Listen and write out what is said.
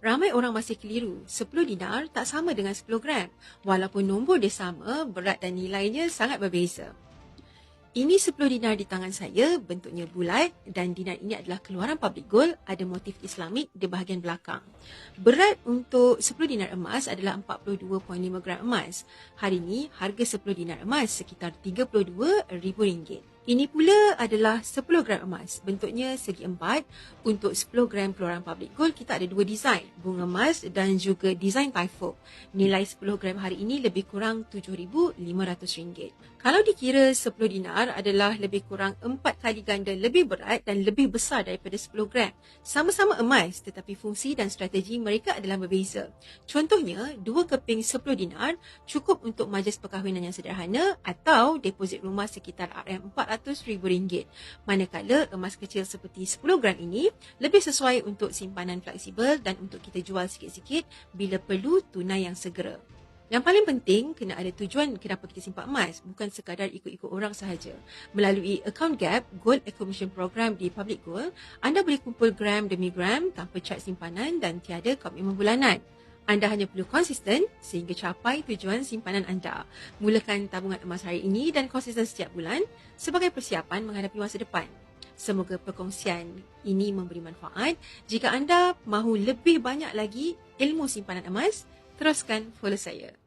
Ramai orang masih keliru, 10 dinar tak sama dengan 10 gram. Walaupun nombor dia sama, berat dan nilainya sangat berbeza. Ini 10 dinar di tangan saya, bentuknya bulat dan dinar ini adalah keluaran public gold, ada motif Islamik di bahagian belakang. Berat untuk 10 dinar emas adalah 42.5 gram emas. Hari ini, harga 10 dinar emas sekitar RM32,000. Ini pula adalah 10 gram emas. Bentuknya segi empat. Untuk 10 gram keluaran public gold, kita ada dua desain, bunga emas dan juga desain typhoon. Nilai 10 gram hari ini lebih kurang RM7,500. Kalau dikira 10 dinar adalah lebih kurang 4 kali ganda lebih berat dan lebih besar daripada 10 gram. Sama-sama emas, tetapi fungsi dan strategi mereka adalah berbeza. Contohnya, 2 keping 10 dinar cukup untuk majlis perkahwinan yang sederhana atau deposit rumah sekitar RM400,000. Manakala emas kecil seperti 10 gram ini lebih sesuai untuk simpanan fleksibel dan untuk kita jual sikit-sikit bila perlu tunai yang segera. Yang paling penting, kena ada tujuan kenapa kita simpan emas, bukan sekadar ikut-ikut orang sahaja. Melalui account gap, Gold Accumulation Program di Public Gold, anda boleh kumpul gram demi gram tanpa caj simpanan dan tiada komitmen bulanan. Anda hanya perlu konsisten sehingga capai tujuan simpanan anda. Mulakan tabungan emas hari ini dan konsisten setiap bulan sebagai persiapan menghadapi masa depan. Semoga perkongsian ini memberi manfaat. Jika anda mahu lebih banyak lagi ilmu simpanan emas, teruskan follow saya.